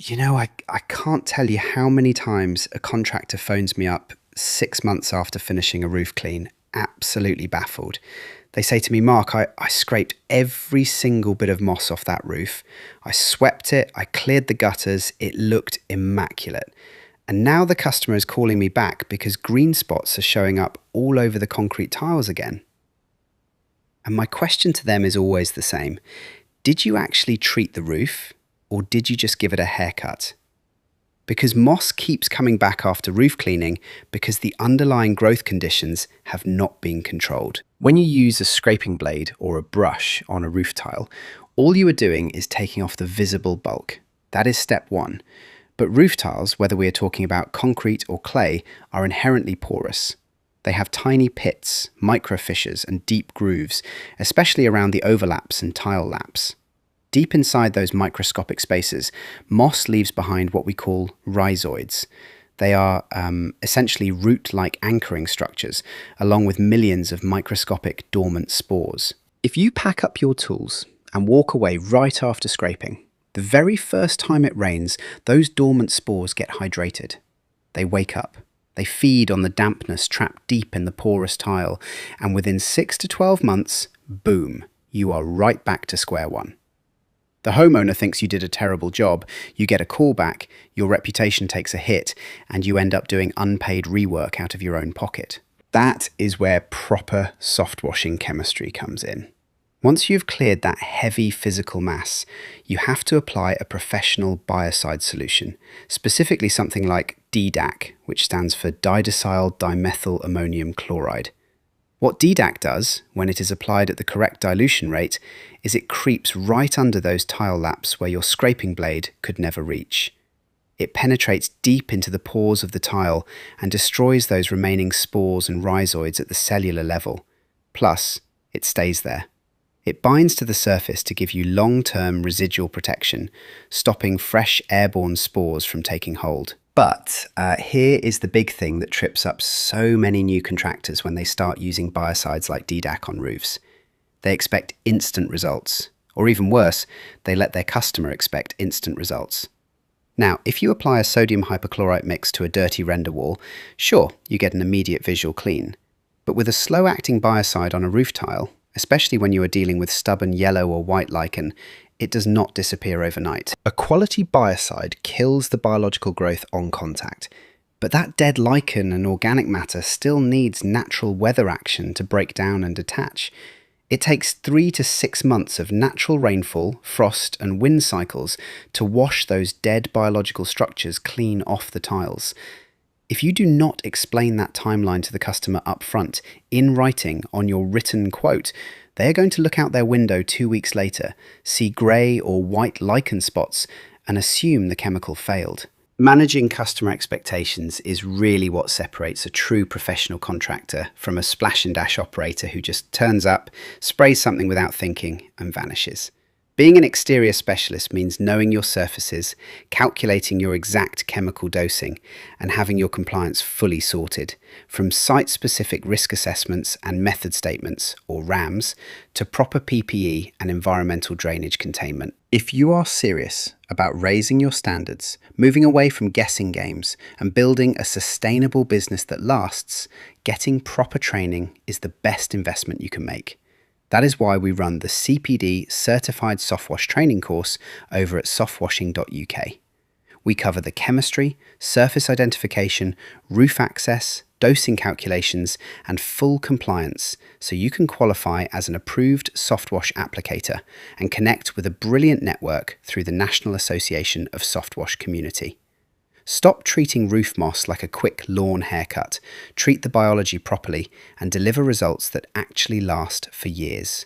I can't tell you how many times a contractor phones me up 6 months after finishing a roof clean, absolutely baffled. They say to me, Mark, I scraped every single bit of moss off that roof. I swept it, I cleared the gutters, it looked immaculate. And now the customer is calling me back because green spots are showing up all over the concrete tiles again. And my question to them is always the same. Did you actually treat the roof, or did you just give it a haircut? Because moss keeps coming back after roof cleaning because the underlying growth conditions have not been controlled. When you use a scraping blade or a brush on a roof tile, all you are doing is taking off the visible bulk. That is step one. But roof tiles, whether we are talking about concrete or clay, are inherently porous. They have tiny pits, micro fissures, and deep grooves, especially around the overlaps and tile laps. Deep inside those microscopic spaces, moss leaves behind what we call rhizoids. They are essentially root-like anchoring structures, along with millions of microscopic dormant spores. If you pack up your tools and walk away right after scraping, the very first time it rains, those dormant spores get hydrated. They wake up. They feed on the dampness trapped deep in the porous tile, and within 6 to 12 months, boom, you are right back to square one. The homeowner thinks you did a terrible job, you get a call back, your reputation takes a hit, and you end up doing unpaid rework out of your own pocket. That is where proper soft washing chemistry comes in. Once you've cleared that heavy physical mass, you have to apply a professional biocide solution, specifically something like DDAC, which stands for didecyl dimethyl ammonium chloride. What DDAC does, when it is applied at the correct dilution rate, is it creeps right under those tile laps where your scraping blade could never reach. It penetrates deep into the pores of the tile and destroys those remaining spores and rhizoids at the cellular level. Plus, it stays there. It binds to the surface to give you long-term residual protection, stopping fresh airborne spores from taking hold. But here is the big thing that trips up so many new contractors when they start using biocides like DDAC on roofs. They expect instant results, or even worse, they let their customer expect instant results. Now, if you apply a sodium hypochlorite mix to a dirty render wall, sure, you get an immediate visual clean. But with a slow-acting biocide on a roof tile, especially when you are dealing with stubborn yellow or white lichen, it does not disappear overnight. A quality biocide kills the biological growth on contact, but that dead lichen and organic matter still needs natural weather action to break down and detach. It takes 3 to 6 months of natural rainfall, frost, and wind cycles to wash those dead biological structures clean off the tiles. If you do not explain that timeline to the customer up front, in writing on your written quote, they are going to look out their window 2 weeks later, see grey or white lichen spots, and assume the chemical failed. Managing customer expectations is really what separates a true professional contractor from a splash and dash operator who just turns up, sprays something without thinking, and vanishes. Being an exterior specialist means knowing your surfaces, calculating your exact chemical dosing, and having your compliance fully sorted, from site-specific risk assessments and method statements, or RAMs, to proper PPE and environmental drainage containment. If you are serious about raising your standards, moving away from guessing games, and building a sustainable business that lasts, getting proper training is the best investment you can make. That is why we run the CPD Certified Softwash Training course over at softwashing.uk. We cover the chemistry, surface identification, roof access, dosing calculations, and full compliance so you can qualify as an approved softwash applicator and connect with a brilliant network through the National Association of Softwash Community. Stop treating roof moss like a quick lawn haircut, treat the biology properly, and deliver results that actually last for years.